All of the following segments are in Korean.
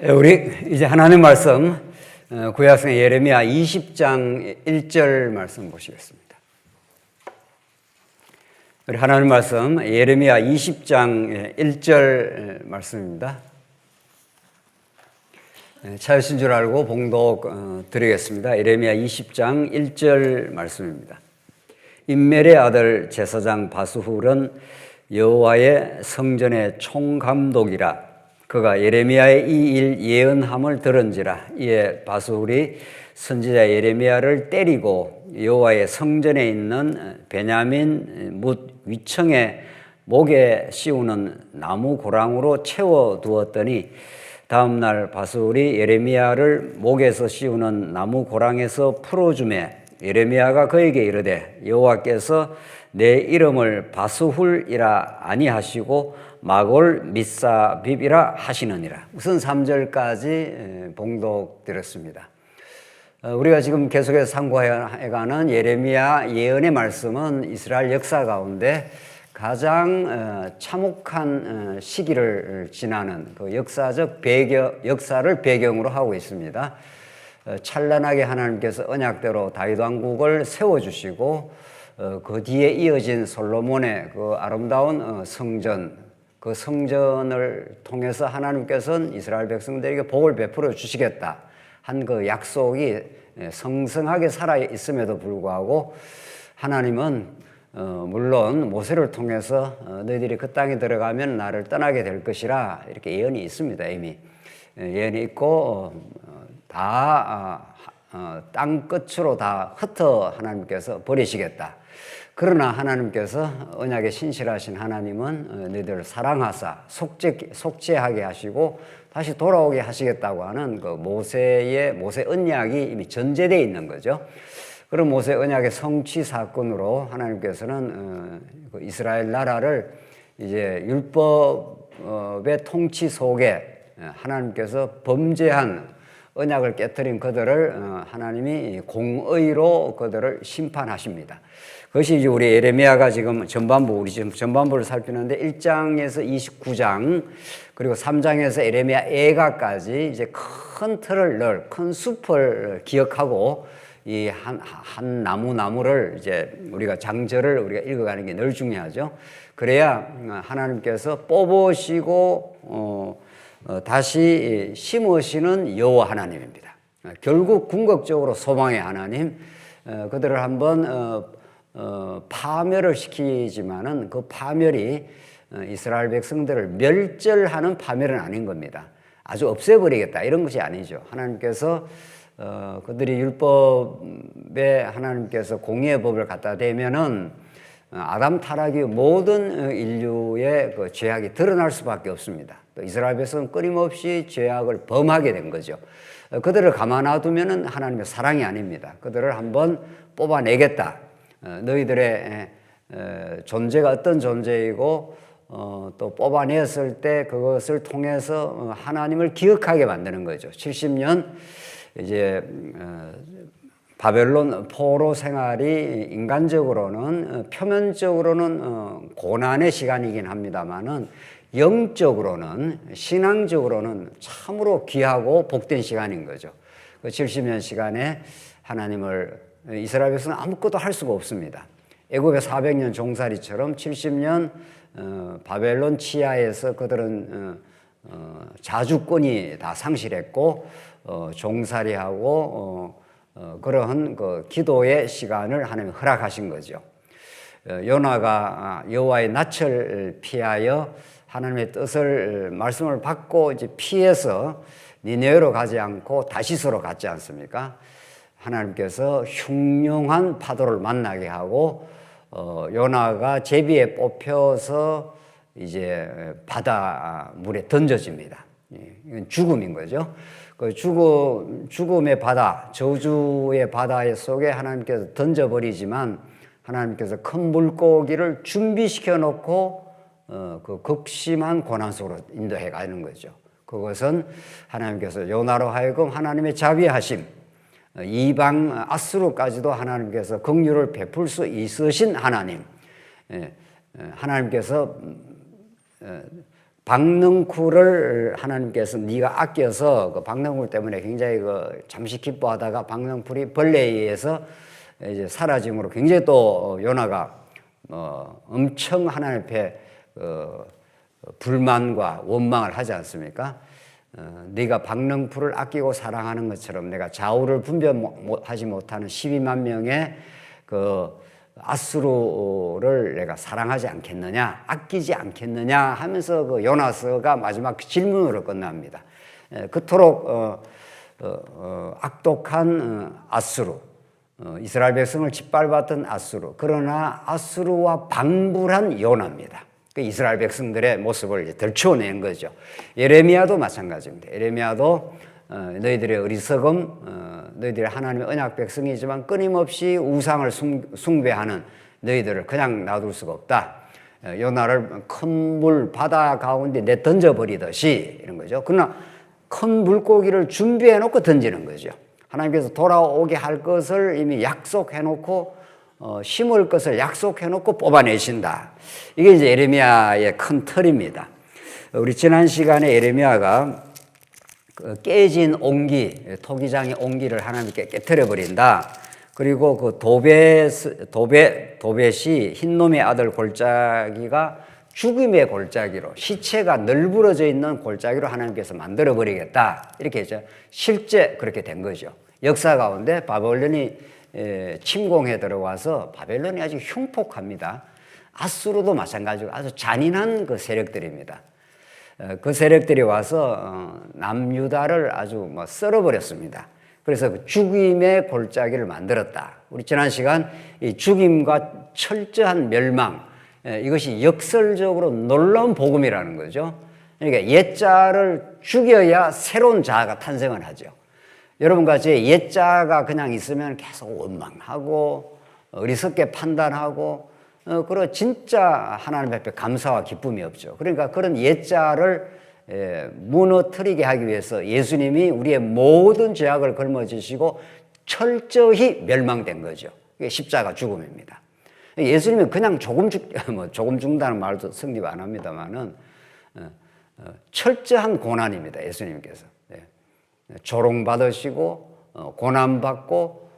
우리 이제 하나님 말씀 구약성 예레미야 20장 1절 말씀 보시겠습니다. 우리 하나님 말씀 예레미야 20장 1절 말씀입니다. 찾으신 줄 알고 봉독 드리겠습니다. 예레미야 20장 1절 말씀입니다. 임멜의 아들 제사장 바스훌은 여호와의 성전의 총감독이라. 그가 예레미야의 이 일 예언함을 들은지라. 이에 바스훌이 선지자 예레미야를 때리고 여호와의 성전에 있는 베냐민 뭇 위층에 목에 씌우는 나무 고랑으로 채워 두었더니 다음 날 바스훌이 예레미야를 목에서 씌우는 나무 고랑에서 풀어주매 예레미야가 그에게 이르되 여호와께서 내 이름을 바스훌이라 아니하시고 마골 미사빕이라 하시느니라. 우선 3절까지 봉독드렸습니다. 우리가 지금 계속해서 상고해가는 예레미야 예언의 말씀은 이스라엘 역사 가운데 가장 참혹한 시기를 지나는 그 역사를 배경으로 하고 있습니다. 찬란하게 하나님께서 언약대로 다윗 왕국을 세워주시고 그 뒤에 이어진 솔로몬의 그 아름다운 성전, 그 성전을 통해서 하나님께서는 이스라엘 백성들에게 복을 베풀어 주시겠다 한 그 약속이 성성하게 살아 있음에도 불구하고 하나님은 물론 모세를 통해서 너희들이 그 땅에 들어가면 나를 떠나게 될 것이라 이렇게 예언이 있습니다. 이미 예언이 있고 다 땅 끝으로 다 흩어 하나님께서 버리시겠다. 그러나 하나님께서 언약에 신실하신 하나님은 너희들을 사랑하사 속죄하게 하시고 다시 돌아오게 하시겠다고 하는 그 모세 언약이 이미 전제되어 있는 거죠. 그런 모세 언약의 성취 사건으로 하나님께서는 이스라엘 나라를 이제 율법의 통치 속에 하나님께서 범죄한 언약을 깨뜨린 그들을 하나님이 공의로 그들을 심판하십니다. 그것이 이제 우리 예레미야가 지금 우리 지금 전반부를 살피는데 1장에서 29장 그리고 3장에서 예레미야 애가까지 이제 큰 틀을 큰 숲을 기억하고 이 한 나무를 이제 우리가 장절을 우리가 읽어가는 게 늘 중요하죠. 그래야 하나님께서 뽑으시고 다시 심으시는 여호와 하나님입니다. 결국 궁극적으로 소망의 하나님, 그들을 한번 파멸을 시키지만은 그 파멸이 이스라엘 백성들을 멸절하는 파멸은 아닌 겁니다. 아주 없애버리겠다 이런 것이 아니죠. 하나님께서 그들이 율법에 하나님께서 공의의 법을 갖다 대면은 아담 타락이 모든 인류의 그 죄악이 드러날 수밖에 없습니다. 또 이스라엘 백성은 끊임없이 죄악을 범하게 된 거죠. 그들을 가만 놔두면은 하나님의 사랑이 아닙니다. 그들을 한번 뽑아내겠다. 너희들의 존재가 어떤 존재이고 또 뽑아냈을 때 그것을 통해서 하나님을 기억하게 만드는 거죠. 70년 이제 바벨론 포로 생활이 인간적으로는 표면적으로는 고난의 시간이긴 합니다만은 영적으로는 신앙적으로는 참으로 귀하고 복된 시간인 거죠. 그 70년 시간에 이스라엘 백성은 아무것도 할 수가 없습니다. 애굽의 400년 종살이처럼 70년 바벨론 치하에서 그들은 자주권이 다 상실했고 종살이하고 그러한 그 기도의 시간을 하나님이 허락하신 거죠. 요나가 여호와의 낯을 피하여 하나님의 말씀을 받고 이제 피해서 니네웨로 가지 않고 다시스로 갔지 않습니까? 하나님께서 흉흉한 파도를 만나게 하고 요나가 제비에 뽑혀서 이제 바다 물에 던져집니다. 이건 죽음인 거죠. 그 죽음의 바다, 저주의 바다 속에 하나님께서 던져버리지만 하나님께서 큰 물고기를 준비시켜 놓고 그 극심한 고난 속으로 인도해 가는 거죠. 그것은 하나님께서 요나로 하여금 하나님의 자비하심, 이방 아수르까지도 하나님께서 긍휼을 베풀 수 있으신 하나님, 하나님께서 박능쿨을 하나님께서 네가 아껴서 그 박능쿨 때문에 굉장히 그 잠시 기뻐하다가 박능쿨이 벌레에 의해서 이제 사라짐으로 굉장히 또 요나가 엄청 하나님 앞에 불만과 원망을 하지 않습니까? 네가 박능풀을 아끼고 사랑하는 것처럼 내가 좌우를 분별하지 못하는 12만 명의 그 아수르를 내가 사랑하지 않겠느냐, 아끼지 않겠느냐 하면서 그 요나서가 마지막 질문으로 끝납니다. 그토록 악독한 아수르, 이스라엘 백성을 짓밟았던 아수르, 그러나 아수르와 방불한 요나입니다. 그 이스라엘 백성들의 모습을 이제 들춰낸 거죠. 예레미야도 마찬가지입니다. 예레미야도 너희들의 어리석음, 너희들의 하나님의 언약 백성이지만 끊임없이 우상을 숭배하는 너희들을 그냥 놔둘 수가 없다. 요나를 큰 물 바다 가운데 내 던져버리듯이 이런 거죠. 그러나 큰 물고기를 준비해 놓고 던지는 거죠. 하나님께서 돌아오게 할 것을 이미 약속해 놓고 심을 것을 약속해 놓고 뽑아내신다. 이게 이제 예레미야의 큰 틀입니다. 우리 지난 시간에 예레미야가 깨진 옹기, 토기장의 옹기를 하나님께 깨트려 버린다. 그리고 그 도벳이 흰놈의 아들 골짜기가 죽음의 골짜기로, 시체가 널브러져 있는 골짜기로 하나님께서 만들어 버리겠다. 이렇게 했죠. 실제 그렇게 된 거죠. 역사 가운데 바벨론이 침공해 들어와서 바벨론이 아주 흉폭합니다. 아수르도 마찬가지고 아주 잔인한 그 세력들입니다. 그 세력들이 와서 남유다를 아주 뭐 썰어버렸습니다. 그래서 그 죽임의 골짜기를 만들었다. 우리 지난 시간 이 죽임과 철저한 멸망, 이것이 역설적으로 놀라운 복음이라는 거죠. 그러니까 옛자를 죽여야 새로운 자아가 탄생을 하죠. 여러분과 제 옛자가 그냥 있으면 계속 원망하고 어리석게 판단하고 그리고 진짜 하나님 앞에 감사와 기쁨이 없죠. 그러니까 그런 옛자를 무너뜨리게 하기 위해서 예수님이 우리의 모든 죄악을 걸머지시고 철저히 멸망된 거죠. 이게 십자가 죽음입니다. 예수님은 그냥 조금 죽는다는 말도 성립 안 합니다만은 철저한 고난입니다. 예수님께서 조롱받으시고 고난받고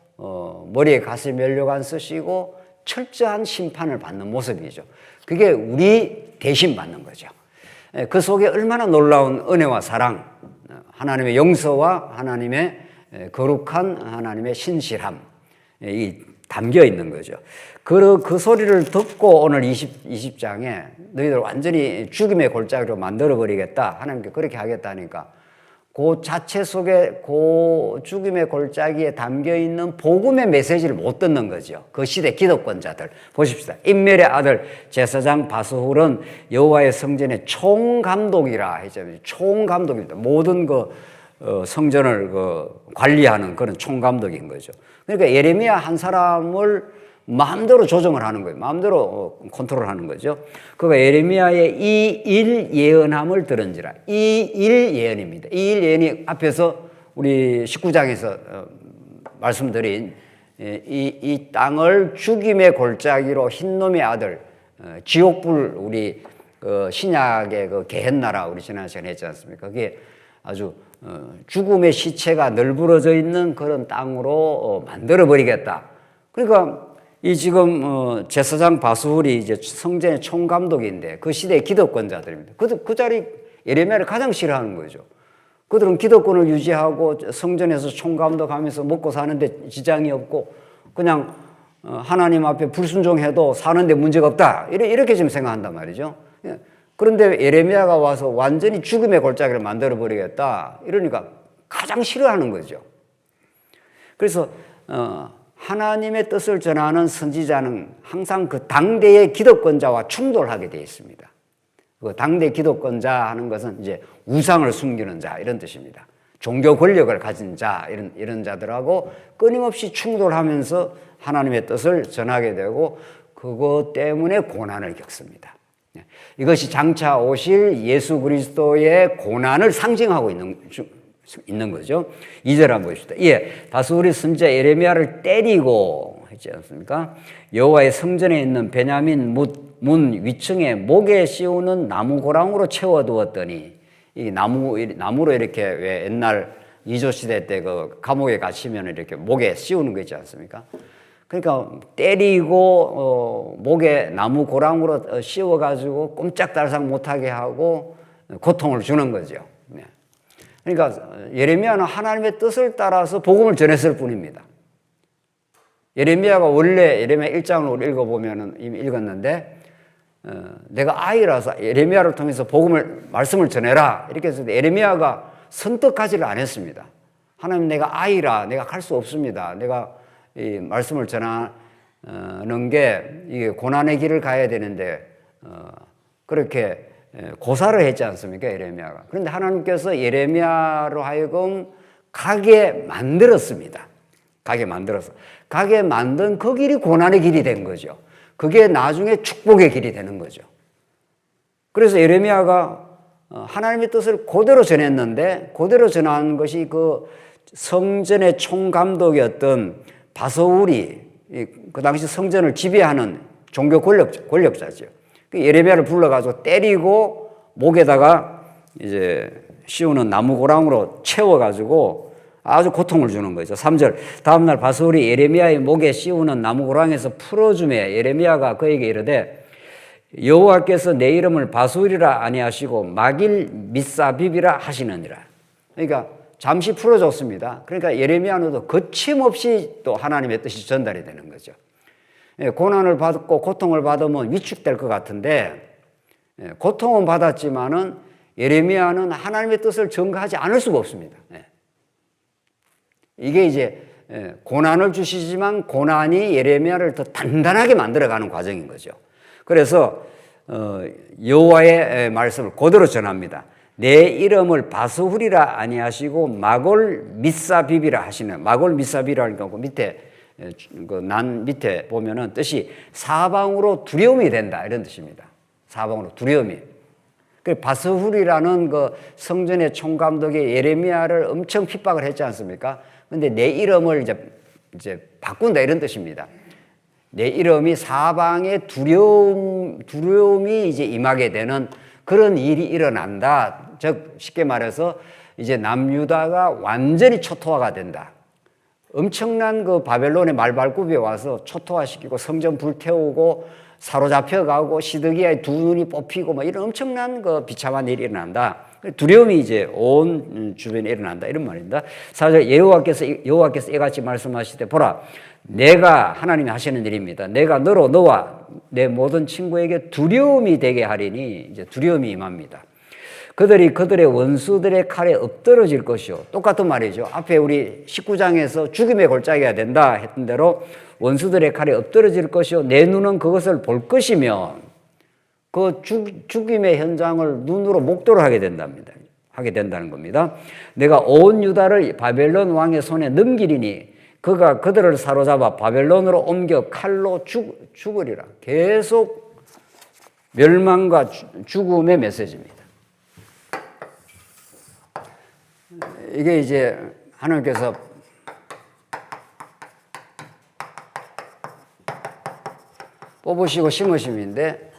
머리에 가시 면류관 쓰시고 철저한 심판을 받는 모습이죠. 그게 우리 대신 받는 거죠. 그 속에 얼마나 놀라운 은혜와 사랑, 하나님의 용서와 하나님의 거룩한 하나님의 신실함이 담겨 있는 거죠. 그 소리를 듣고 오늘 20장에 너희들 완전히 죽음의 골짜기로 만들어버리겠다. 하나님께 그렇게 하겠다니까 그 자체 속에 그 죽음의 골짜기에 담겨 있는 복음의 메시지를 못 듣는 거죠. 그 시대 기득권자들 보십시다. 인멜의 아들 제사장 바스훌은 여호와의 성전의 총감독이라 했죠. 총감독입니다. 모든 그 성전을 관리하는 그런 총감독인 거죠. 그러니까 예레미야 한 사람을 마음대로 조정을 하는 거예요. 마음대로 컨트롤하는 거죠. 그가 예레미야의 이 일 예언함을 들은지라. 이 일 예언입니다. 이 일 예언이 앞에서 우리 19장에서 말씀드린 이 땅을 죽임의 골짜기로 흰놈의 아들, 지옥불, 우리 신약의 그 게헨나라 우리 지난 시간에 했지 않습니까? 그게 아주 죽음의 시체가 널브러져 있는 그런 땅으로 만들어 버리겠다. 그러니까 이 지금 제사장 바스훌이 이제 성전의 총감독인데 그 시대의 기득권자들입니다. 그 자리 예레미야를 가장 싫어하는 거죠. 그들은 기득권을 유지하고 성전에서 총감독하면서 먹고 사는데 지장이 없고 그냥 하나님 앞에 불순종해도 사는데 문제가 없다. 이렇게 지금 생각한단 말이죠. 그런데 예레미야가 와서 완전히 죽음의 골짜기를 만들어 버리겠다. 이러니까 가장 싫어하는 거죠. 그래서 하나님의 뜻을 전하는 선지자는 항상 그 당대의 기득권자와 충돌하게 되어 있습니다. 그 당대 기득권자 하는 것은 이제 우상을 숨기는 자 이런 뜻입니다. 종교 권력을 가진 자 이런 자들하고 끊임없이 충돌하면서 하나님의 뜻을 전하게 되고 그것 때문에 고난을 겪습니다. 이것이 장차 오실 예수 그리스도의 고난을 상징하고 있는 거죠. 2절 한번 봅시다. 바스훌이 선지자 예레미야를 때리고 했지 않습니까? 여호와의 성전에 있는 베냐민 문 위층에 목에 씌우는 나무 고랑으로 채워두었더니, 이 나무로 이렇게 왜 옛날 이조 시대 때 그 감옥에 갇히면 이렇게 목에 씌우는 거 있지 않습니까? 그러니까 때리고 목에 나무 고랑으로 씌워가지고 꼼짝달싹 못하게 하고 고통을 주는 거죠. 네. 그러니까 예레미야는 하나님의 뜻을 따라서 복음을 전했을 뿐입니다. 예레미야가 원래 예레미야 1장을 우리 읽어보면 이미 읽었는데, 내가 아이라서 예레미야를 통해서 말씀을 전해라 이렇게 해서 예레미야가 선뜻하지를 않았습니다. 하나님, 내가 아이라 내가 할 수 없습니다. 내가 이 말씀을 전하는 게 이게 고난의 길을 가야 되는데 그렇게 고사를 했지 않습니까, 예레미야가. 그런데 하나님께서 예레미야로 하여금 가게 만들었습니다. 가게 만든 그 길이 고난의 길이 된 거죠. 그게 나중에 축복의 길이 되는 거죠. 그래서 예레미야가 하나님의 뜻을 그대로 전했는데, 그대로 전한 것이 그 성전의 총감독이었던 바소울이 그 당시 성전을 지배하는 종교 권력자죠. 예레미야를 불러가지고 때리고 목에다가 이제 씌우는 나무 고랑으로 채워가지고 아주 고통을 주는 거죠. 3절, 다음날 바소울이 예레미야의 목에 씌우는 나무 고랑에서 풀어주매 예레미야가 그에게 이르되, 여호와께서 내 이름을 바소울이라 아니하시고 마길 미사빕이라 하시느니라. 그러니까 잠시 풀어줬습니다. 그러니까 예레미야는 거침없이 또 하나님의 뜻이 전달이 되는 거죠. 고난을 받고 고통을 받으면 위축될 것 같은데, 고통은 받았지만은 예레미야는 하나님의 뜻을 전가하지 않을 수가 없습니다. 이게 이제 고난을 주시지만 고난이 예레미야를 더 단단하게 만들어가는 과정인 거죠. 그래서 여호와의 말씀을 그대로 전합니다. 내 이름을 바스훌이라 아니하시고 마골 미사빕이라 하시는, 마골 미사비라니까 그 밑에 난 밑에 보면은 뜻이 사방으로 두려움이 된다 이런 뜻입니다. 사방으로 두려움이. 그 바스훌이라는 그 성전의 총감독이 예레미야를 엄청 핍박을 했지 않습니까? 근데 내 이름을 이제 바꾼다 이런 뜻입니다. 내 이름이 사방에 두려움이 이제 임하게 되는 그런 일이 일어난다. 즉 쉽게 말해서 이제 남유다가 완전히 초토화가 된다. 엄청난 그 바벨론의 말발굽에 와서 초토화시키고 성전 불태우고 사로잡혀 가고 시드기야의 두 눈이 뽑히고 뭐 이런 엄청난 그 비참한 일이 일어난다. 두려움이 이제 온 주변에 일어난다 이런 말입니다. 사실 여호와께서 이같이 말씀하시되, 보라, 내가 하나님이 하시는 일입니다. 내가 너와 내 모든 친구에게 두려움이 되게 하리니, 이제 두려움이 임합니다. 그들이 그들의 원수들의 칼에 엎드러질 것이요. 똑같은 말이죠. 앞에 우리 19장에서 죽임의 골짜기가 된다 했던 대로 원수들의 칼에 엎드러질 것이요. 내 눈은 그것을 볼 것이며, 그 죽임의 현장을 눈으로 목도를 하게 된다는 겁니다. 내가 온 유다를 바벨론 왕의 손에 넘기리니 그가 그들을 사로잡아 바벨론으로 옮겨 칼로 죽으리라. 계속 멸망과 죽음의 메시지입니다. 이게 이제 하나님께서 뽑으시고 심으심인데,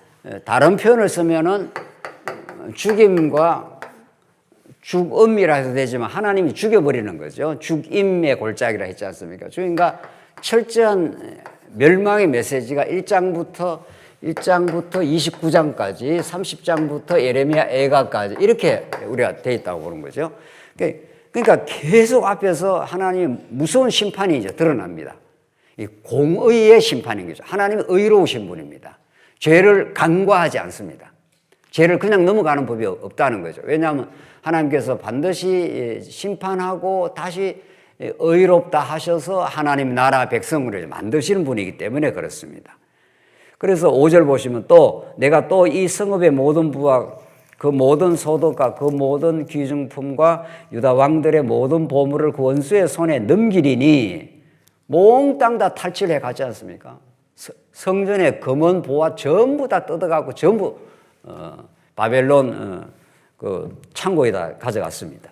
다른 표현을 쓰면은 죽임과 죽음이라 해도 되지만 하나님이 죽여버리는 거죠. 죽임의 골짜기라 했지 않습니까? 그러니까 철저한 멸망의 메시지가 1장부터 29장까지 30장부터 예레미야 애가까지 이렇게 우리가 돼 있다고 보는 거죠. 그러니까 계속 앞에서 하나님의 무서운 심판이 이제 드러납니다. 이 공의의 심판인 거죠. 하나님은 의로우신 분입니다. 죄를 간과하지 않습니다. 죄를 그냥 넘어가는 법이 없다는 거죠. 왜냐하면 하나님께서 반드시 심판하고 다시 의롭다 하셔서 하나님 나라 백성을 만드시는 분이기 때문에 그렇습니다. 그래서 5절 보시면 또 내가 또 이 성읍의 모든 부와 그 모든 소득과 그 모든 귀중품과 유다 왕들의 모든 보물을 그 원수의 손에 넘기리니, 몽땅 다 탈취해 가지 않습니까? 성전의 금은 보화 전부 다 뜯어가고 전부 바벨론 그 창고에다 가져갔습니다.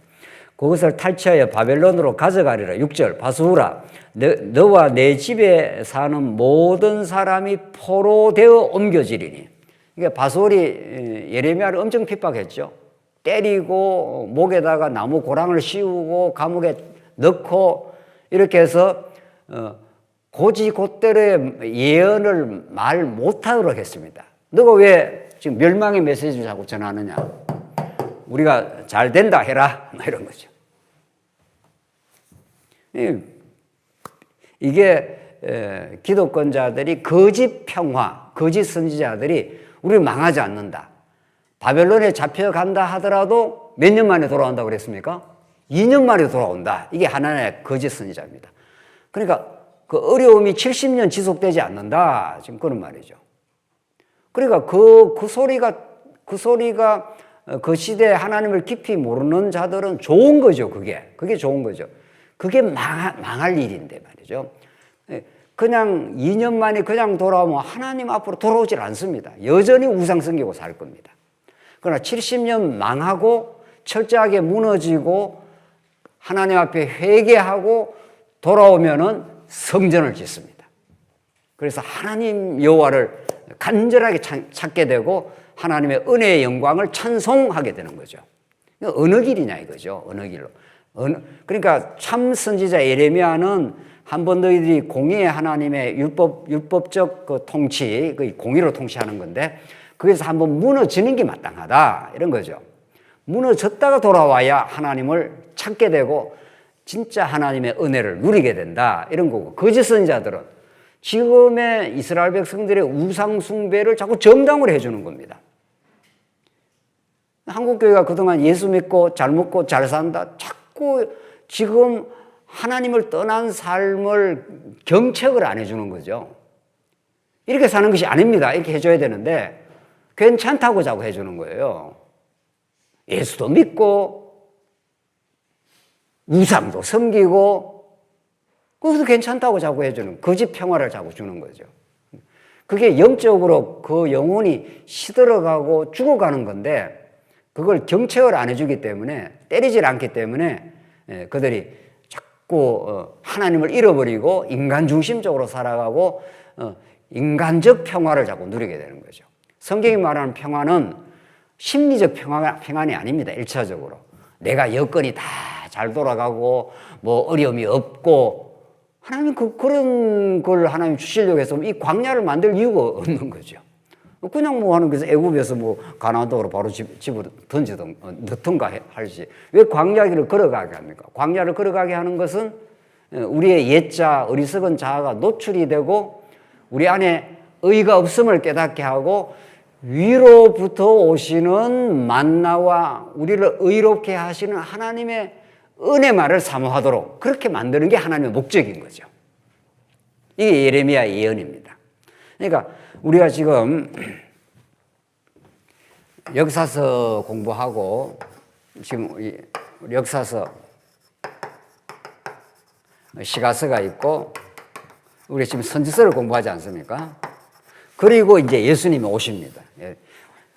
그것을 탈취하여 바벨론으로 가져가리라. 6절 바수후라 너와 내 집에 사는 모든 사람이 포로되어 옮겨지리니. 그러니까 바수홀이 예레미야를 엄청 핍박했죠. 때리고 목에다가 나무 고랑을 씌우고 감옥에 넣고 이렇게 해서 고지곧대로의 예언을 말 못하도록 했습니다. 너가 왜 지금 멸망의 메시지를 자꾸 전하느냐? 우리가 잘 된다 해라, 이런 거죠. 이게 기독권자들이 거짓 평화, 거짓 선지자들이 우리를 망하지 않는다. 바벨론에 잡혀간다 하더라도 몇 년 만에 돌아온다고 그랬습니까? 2년 만에 돌아온다. 이게 하나의 거짓 선지자입니다. 그러니까 그 어려움이 70년 지속되지 않는다. 지금 그런 말이죠. 그러니까 그 소리가 그 시대에 하나님을 깊이 모르는 자들은 좋은 거죠, 그게 좋은 거죠. 그게 망할 일인데 말이죠. 그냥 2년 만에 그냥 돌아오면 하나님 앞으로 돌아오질 않습니다. 여전히 우상 섬기고 살 겁니다. 그러나 70년 망하고 철저하게 무너지고 하나님 앞에 회개하고 돌아오면은 성전을 짓습니다. 그래서 하나님 여호와를 간절하게 찾게 되고 하나님의 은혜의 영광을 찬송하게 되는 거죠. 어느 길이냐 이거죠. 어느 길로. 그러니까 참 선지자 예레미야는 한번 너희들이 공의의 하나님의 율법적 그 통치, 그 공의로 통치하는 건데 거기서 한번 무너지는 게 마땅하다 이런 거죠. 무너졌다가 돌아와야 하나님을 찾게 되고 진짜 하나님의 은혜를 누리게 된다 이런 거고, 거짓 선지자들은 지금의 이스라엘 백성들의 우상 숭배를 자꾸 정당으로 해주는 겁니다. 한국교회가 그동안 예수 믿고 잘 먹고 잘 산다, 자꾸 지금 하나님을 떠난 삶을 경책을 안 해주는 거죠. 이렇게 사는 것이 아닙니다. 이렇게 해줘야 되는데 괜찮다고 자꾸 해주는 거예요. 예수도 믿고 우상도 섬기고 그것도 괜찮다고 자꾸 해주는, 거짓 평화를 자꾸 주는 거죠. 그게 영적으로 그 영혼이 시들어가고 죽어가는 건데 그걸 경책을 안 해주기 때문에, 때리질 않기 때문에 그들이 자꾸 하나님을 잃어버리고 인간 중심적으로 살아가고 인간적 평화를 자꾸 누리게 되는 거죠. 성경이 말하는 평화는 심리적 평안이 아닙니다. 1차적으로 내가 여건이 다 잘 돌아가고 뭐 어려움이 없고, 하나님 그런 걸 하나님 주시려고 해서 이 광야를 만들 이유가 없는 거죠. 그냥 뭐 하는 것에서 애굽에서 뭐 가나안으로 바로 집으로 넣던가 할지 왜 광야길을 걸어가게 합니까? 광야를 걸어가게 하는 것은 우리의 옛자 어리석은 자아가 노출이 되고 우리 안에 의가 없음을 깨닫게 하고 위로부터 오시는 만나와 우리를 의롭게 하시는 하나님의 은혜만을 사모하도록 그렇게 만드는 게 하나님의 목적인 거죠. 이게 예레미야 예언입니다. 그러니까 우리가 지금 역사서 공부하고 지금 역사서 시가서가 있고 우리 지금 선지서를 공부하지 않습니까? 그리고 이제 예수님이 오십니다.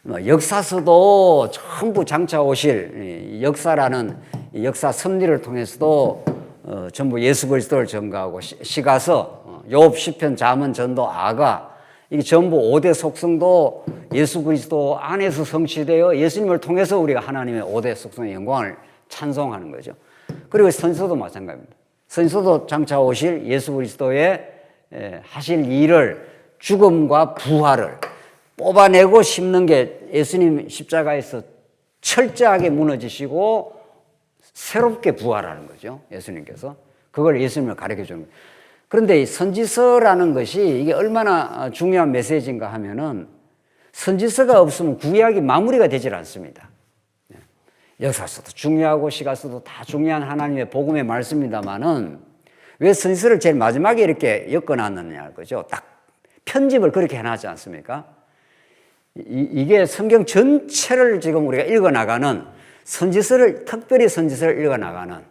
역사서도 전부 장차 오실 역사라는 역사 섭리를 통해서도 전부 예수 그리스도를 전가하고, 시가서, 욥, 시편, 잠언, 전도, 아가, 이게 전부 5대 속성도 예수 그리스도 안에서 성취되어 예수님을 통해서 우리가 하나님의 5대 속성의 영광을 찬송하는 거죠. 그리고 선지서도 마찬가지입니다. 선지서도 장차 오실 예수 그리스도의 하실 일을, 죽음과 부활을 뽑아내고 심는 게 예수님 십자가에서 철저하게 무너지시고 새롭게 부활하는 거죠. 예수님께서. 그걸 예수님을 가르쳐 주는 거예요. 그런데 이 선지서라는 것이 이게 얼마나 중요한 메시지인가 하면은 선지서가 없으면 구약이 마무리가 되질 않습니다. 역사서도 중요하고 시가서도 다 중요한 하나님의 복음의 말씀입니다만은 왜 선지서를 제일 마지막에 이렇게 엮어놨느냐 거죠. 딱 편집을 그렇게 해놨지 않습니까? 이게 성경 전체를 지금 우리가 읽어나가는 선지서를, 특별히 선지서를 읽어나가는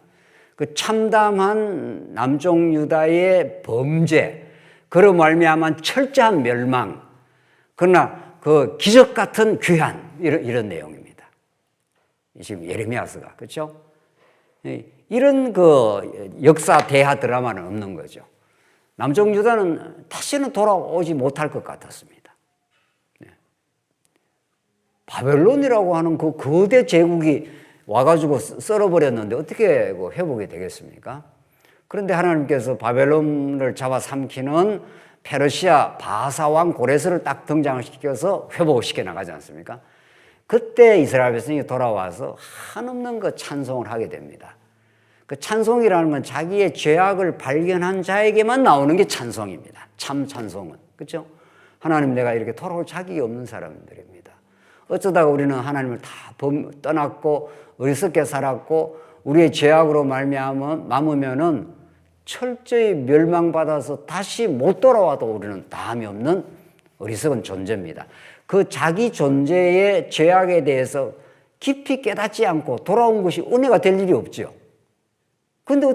그 참담한 남쪽 유다의 범죄, 그로 말미암은 철저한 멸망, 그러나 그 기적 같은 귀환, 이런 내용입니다. 지금 예레미야서가, 그렇죠? 이런 그 역사 대하 드라마는 없는 거죠. 남쪽 유다는 다시는 돌아오지 못할 것 같았습니다. 바벨론이라고 하는 그 거대 제국이 와가지고 썰어버렸는데 어떻게 회복이 되겠습니까? 그런데 하나님께서 바벨론을 잡아삼키는 페르시아 바사왕 고레스를 딱 등장을 시켜서 회복을 시켜 나가지 않습니까? 그때 이스라엘 백성이 돌아와서 한없는 그 찬송을 하게 됩니다. 그 찬송이라는 건 자기의 죄악을 발견한 자에게만 나오는 게 찬송입니다. 참 찬송은. 그렇죠? 하나님, 내가 이렇게 돌아올 자격이 없는 사람들입니다. 어쩌다가 우리는 하나님을 다 떠났고 어리석게 살았고 우리의 죄악으로 남으면은 철저히 멸망받아서 다시 못 돌아와도 우리는 다함이 없는 어리석은 존재입니다. 그 자기 존재의 죄악에 대해서 깊이 깨닫지 않고 돌아온 것이 은혜가 될 일이 없죠. 근데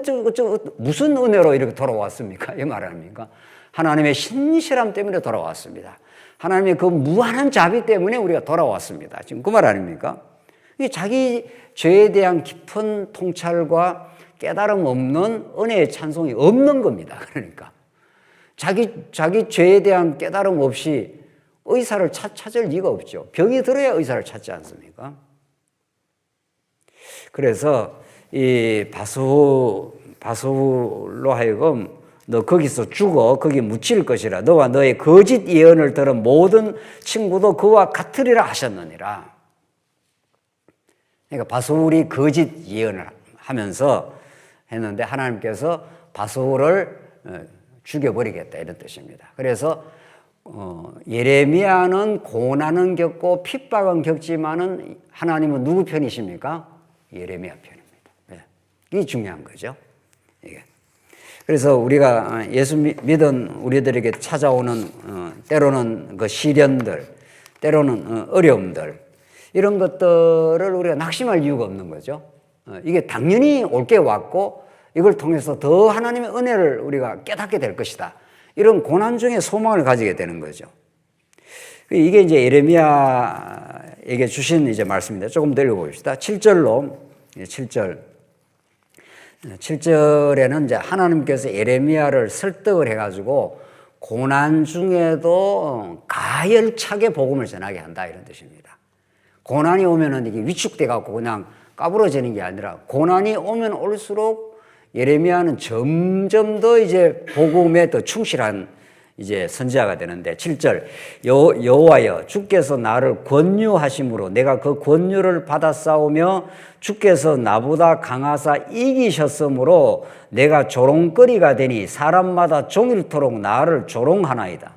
무슨 은혜로 이렇게 돌아왔습니까? 이 말 아닙니까? 하나님의 신실함 때문에 돌아왔습니다. 하나님의 그 무한한 자비 때문에 우리가 돌아왔습니다. 지금 그 말 아닙니까? 자기 죄에 대한 깊은 통찰과 깨달음 없는 은혜의 찬송이 없는 겁니다. 그러니까 자기 죄에 대한 깨달음 없이 의사를 찾을 리가 없죠. 병이 들어야 의사를 찾지 않습니까? 그래서 이 바수로 하여금 너 거기서 죽어 거기 묻힐 것이라 너와 너의 거짓 예언을 들은 모든 친구도 그와 같으리라 하셨느니라. 그러니까 바술이 거짓 예언을 하면서 했는데 하나님께서 바술을 죽여버리겠다 이런 뜻입니다. 그래서 예레미야는 고난은 겪고 핍박은 겪지만은 하나님은 누구 편이십니까? 예레미야 편입니다. 네. 이게 중요한 거죠. 이게. 그래서 우리가 예수 믿은 우리들에게 찾아오는 때로는 그 시련들, 때로는 어려움들 이런 것들을 우리가 낙심할 이유가 없는 거죠. 이게 당연히 올 게 왔고 이걸 통해서 더 하나님의 은혜를 우리가 깨닫게 될 것이다. 이런 고난 중에 소망을 가지게 되는 거죠. 이게 이제 예레미야에게 주신 이제 말씀인데 조금 더 읽어봅시다. 7절로 7절에는 이제 하나님께서 예레미야를 설득을 해가지고 고난 중에도 가열차게 복음을 전하게 한다 이런 뜻입니다. 고난이 오면은 이게 위축돼 갖고 그냥 까부러지는 게 아니라 고난이 오면 올수록 예레미야는 점점 더 이제 복음에 더 충실한 이제 선지자가 되는데 7절 여호와여 주께서 나를 권유하심으로 내가 그 권유를 받아 싸우며 주께서 나보다 강하사 이기셨으므로 내가 조롱거리가 되니 사람마다 종일토록 나를 조롱하나이다.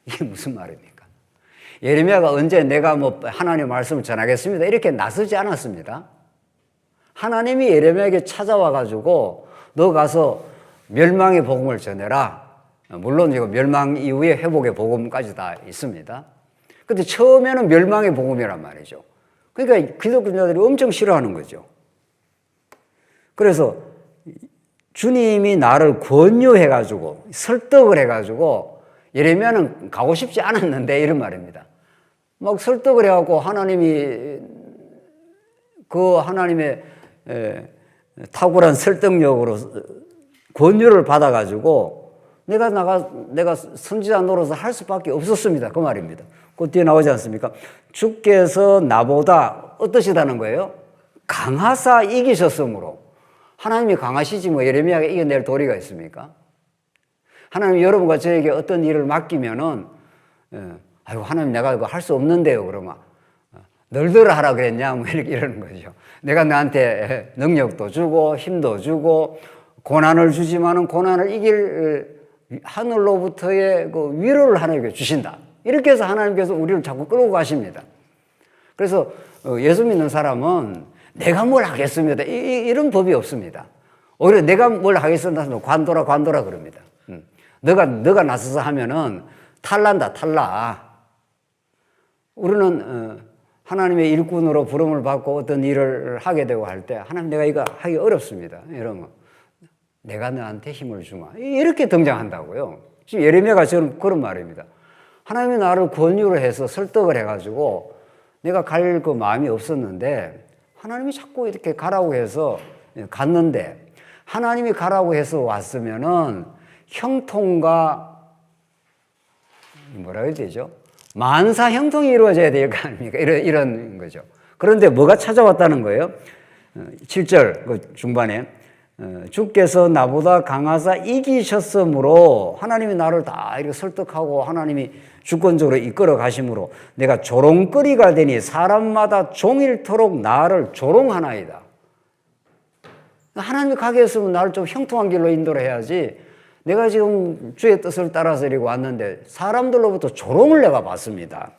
이게 무슨 말입니까? 예레미야가 언제 내가 하나님의 말씀을 전하겠습니다 이렇게 나서지 않았습니다. 하나님이 예레미야에게 찾아와 가지고 너 가서 멸망의 복음을 전해라. 물론 이거 멸망 이후에 회복의 복음까지 다 있습니다. 근데 처음에는 멸망의 복음이란 말이죠. 그러니까 기독교자들이 엄청 싫어하는 거죠. 그래서 주님이 나를 권유해가지고 설득을 해가지고 예레미야는 가고 싶지 않았는데 이런 말입니다. 막 설득을 해갖고 하나님이 그 하나님의 탁월한 설득력으로 권유를 받아가지고 내가 선지자 노릇을 할 수밖에 없었습니다. 그 말입니다. 그 뒤에 나오지 않습니까? 주께서 나보다 어떠시다는 거예요? 강하사 이기셨으므로. 하나님이 강하시지 뭐 예레미야가 이겨낼 도리가 있습니까? 하나님이 여러분과 저에게 어떤 일을 맡기면은 아이고 하나님 내가 이거 할 수 없는데요. 그러면 널들 하라 그랬냐? 뭐 이렇게 이러는 거죠. 내가 너한테 능력도 주고 힘도 주고 고난을 주지만은 고난을 이길 하늘로부터의 그 위로를 하나님께 주신다. 이렇게 해서 하나님께서 우리를 자꾸 끌고 가십니다. 그래서 예수 믿는 사람은 내가 뭘 하겠습니다. 이런 법이 없습니다. 오히려 내가 뭘 하겠습니다. 관둬라 그럽니다. 너가 나서서 하면은 탈난다, 탈나. 우리는 하나님의 일꾼으로 부름을 받고 어떤 일을 하게 되고 할 때 하나님 내가 이거 하기 어렵습니다. 이러면 내가 너한테 힘을 주마. 이렇게 등장한다고요. 지금 예레미야가 저는 그런 말입니다. 하나님이 나를 권유를 해서 설득을 해가지고 내가 갈 그 마음이 없었는데 하나님이 자꾸 이렇게 가라고 해서 갔는데 하나님이 가라고 해서 왔으면은 형통과 뭐라 해야 되죠? 만사 형통이 이루어져야 될 거 아닙니까? 이런 거죠. 그런데 뭐가 찾아왔다는 거예요? 7절 그 중반에 주께서 나보다 강하사 이기셨으므로 하나님이 나를 다 이렇게 설득하고 하나님이 주권적으로 이끌어 가심으로 내가 조롱거리가 되니 사람마다 종일토록 나를 조롱하나이다. 하나님이 가게 했으면 나를 좀 형통한 길로 인도를 해야지. 내가 지금 주의 뜻을 따라서 이렇게 왔는데 사람들로부터 조롱을 내가 받습니다.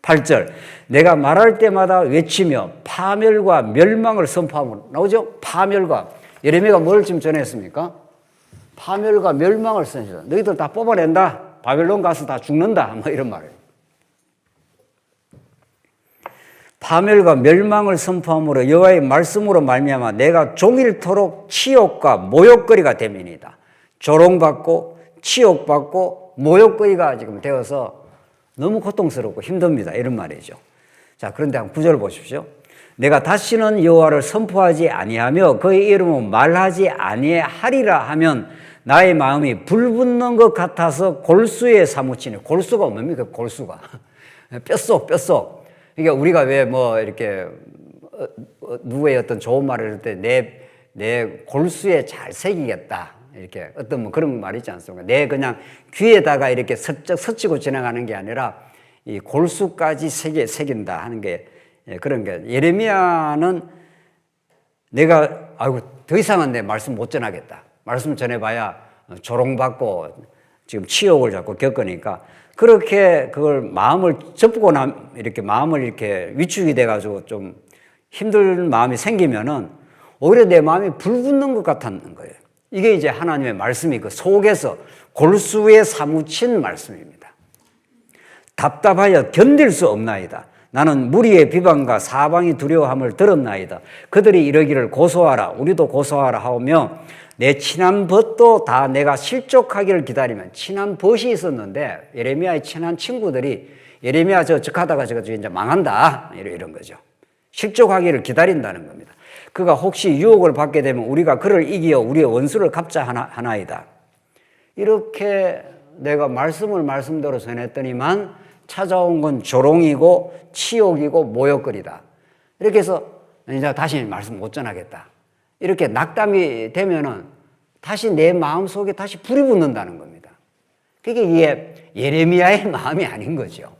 8절 내가 말할 때마다 외치며 파멸과 멸망을 선포함으로 나오죠? 파멸과 예레미야가 뭘 지금 전했습니까? 파멸과 멸망을 선포한다. 너희들 다 뽑아낸다. 바벨론 가서 다 죽는다. 뭐 이런 말이에요. 파멸과 멸망을 선포함으로 여호와의 말씀으로 말미암아 내가 종일토록 치욕과 모욕거리가 됨이니이다. 조롱받고 치욕받고 모욕거리가 지금 되어서 너무 고통스럽고 힘듭니다. 이런 말이죠. 자, 그런데 한 9절 보십시오. 내가 다시는 여호와를 선포하지 아니하며 그의 이름은 말하지 아니하리라 하면 나의 마음이 불붙는 것 같아서 골수에 사무치니. 골수가 뭡니까? 골수가 뼛속. 그러니까 우리가 왜 뭐 이렇게 누구의 어떤 좋은 말을 할 때 내 골수에 잘 새기겠다 이렇게 어떤 뭐 그런 말 있지 않습니까? 내 그냥 귀에다가 이렇게 스치고 지나가는 게 아니라 이 골수까지 새긴다 하는 게 그런 게. 예레미야는 내가 더 이상은 내 말씀 못 전하겠다. 말씀 전해봐야 조롱받고 지금 치욕을 자꾸 겪으니까 그렇게 그걸 마음을 접고 이렇게 마음을 이렇게 위축이 돼가지고 좀 힘든 마음이 생기면은 오히려 내 마음이 불붙는 것 같았는 거예요. 이게 이제 하나님의 말씀이 그 속에서 골수에 사무친 말씀입니다. 답답하여 견딜 수 없나이다. 나는 무리의 비방과 사방이 두려워함을 들었나이다. 그들이 이러기를 고소하라 우리도 고소하라 하며 내 친한 벗도 다 내가 실족하기를 기다리면. 친한 벗이 있었는데 예레미야의 친한 친구들이 예레미야 저 하다가 이제 망한다 이런 거죠. 실족하기를 기다린다는 겁니다. 그가 혹시 유혹을 받게 되면 우리가 그를 이기어 우리의 원수를 갚자 하나이다. 이렇게 내가 말씀대로 전했더니만 찾아온 건 조롱이고 치욕이고 모욕거리다. 이렇게 해서 이제 다시 말씀 못 전하겠다. 이렇게 낙담이 되면은 다시 내 마음속에 다시 불이 붙는다는 겁니다. 그게 이게 예레미야의 마음이 아닌 거죠.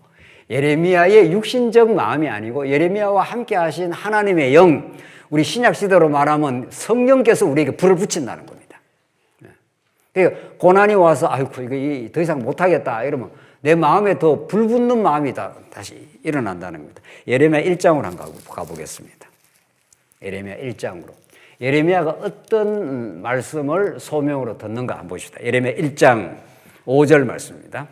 예레미야의 육신적 마음이 아니고 예레미야와 함께 하신 하나님의 영, 우리 신약 시대로 말하면 성령께서 우리에게 불을 붙인다는 겁니다. 그러니까 고난이 와서 아이고 이거 더 이상 못 하겠다 이러면 내 마음에 더 불붙는 마음이 다시 일어난다는 겁니다. 예레미야 1장으로 한번 가보겠습니다. 예레미야 1장으로. 예레미야가 어떤 말씀을 소명으로 듣는가 한번 봅시다. 예레미야 1장 5절 말씀입니다.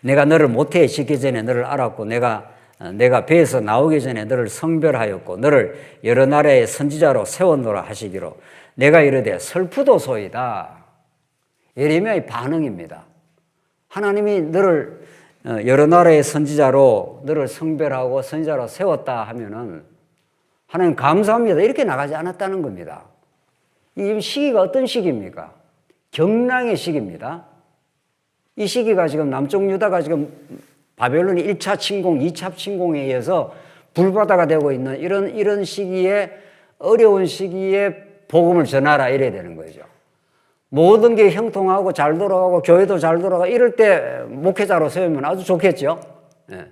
내가 너를 모태에 짓기 전에 너를 알았고 내가 배에서 나오기 전에 너를 성별하였고 너를 여러 나라의 선지자로 세웠노라 하시기로 내가 이르되 슬프도소이다. 예레미야의 반응입니다. 하나님이 너를 여러 나라의 선지자로 너를 성별하고 선지자로 세웠다 하면은 하나님 감사합니다. 이렇게 나가지 않았다는 겁니다. 이 시기가 어떤 시기입니까? 경랑의 시기입니다. 이 시기가 지금 남쪽 유다가 지금 바벨론이 1차 침공, 2차 침공에 의해서 불바다가 되고 있는 이런 시기에 어려운 시기에 복음을 전하라 이래야 되는 거죠. 모든 게 형통하고 잘 돌아가고 교회도 잘 돌아가고 이럴 때 목회자로 세우면 아주 좋겠죠. 네.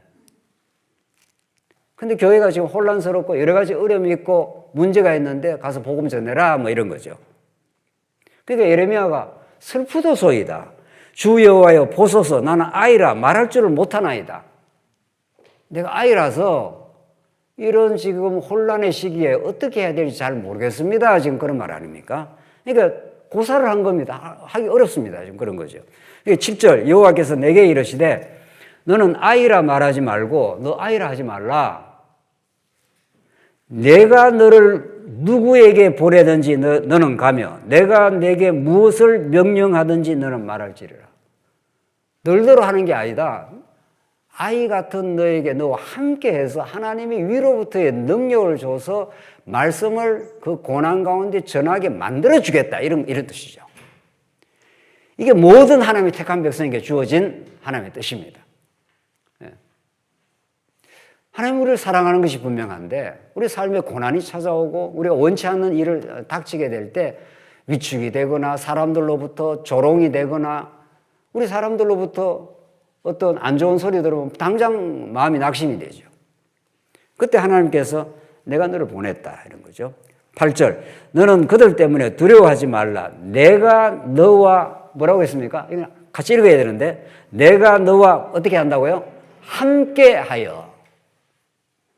근데 교회가 지금 혼란스럽고 여러 가지 어려움이 있고 문제가 있는데 가서 복음 전해라 뭐 이런 거죠. 그러니까 예레미야가 슬프도소이다. 주 여호와여 보소서 나는 아이라 말할 줄을 못하나이다. 내가 아이라서 이런 지금 혼란의 시기에 어떻게 해야 될지 잘 모르겠습니다. 지금 그런 말 아닙니까? 그러니까 고사를 한 겁니다. 하기 어렵습니다. 지금 그런 거죠. 7절 여호와께서 내게 이르시되 너는 아이라 말하지 말고 너 아이라 하지 말라. 내가 너를 누구에게 보내든지 너는 가며 내가 내게 무엇을 명령하든지 너는 말할지리라. 너희대로 하는 게 아니다. 아이 같은 너에게 너와 함께해서 하나님이 위로부터의 능력을 줘서 말씀을 그 고난 가운데 전하게 만들어 주겠다. 이런 뜻이죠. 이게 모든 하나님의 택한 백성에게 주어진 하나님의 뜻입니다. 하나님 우리를 사랑하는 것이 분명한데 우리 삶에 고난이 찾아오고 우리가 원치 않는 일을 닥치게 될 때 위축이 되거나 사람들로부터 조롱이 되거나 우리 사람들로부터 어떤 안 좋은 소리 들으면 당장 마음이 낙심이 되죠. 그때 하나님께서 내가 너를 보냈다 이런 거죠. 8절 너는 그들 때문에 두려워하지 말라. 내가 너와 뭐라고 했습니까? 같이 읽어야 되는데 내가 너와 어떻게 한다고요? 함께하여.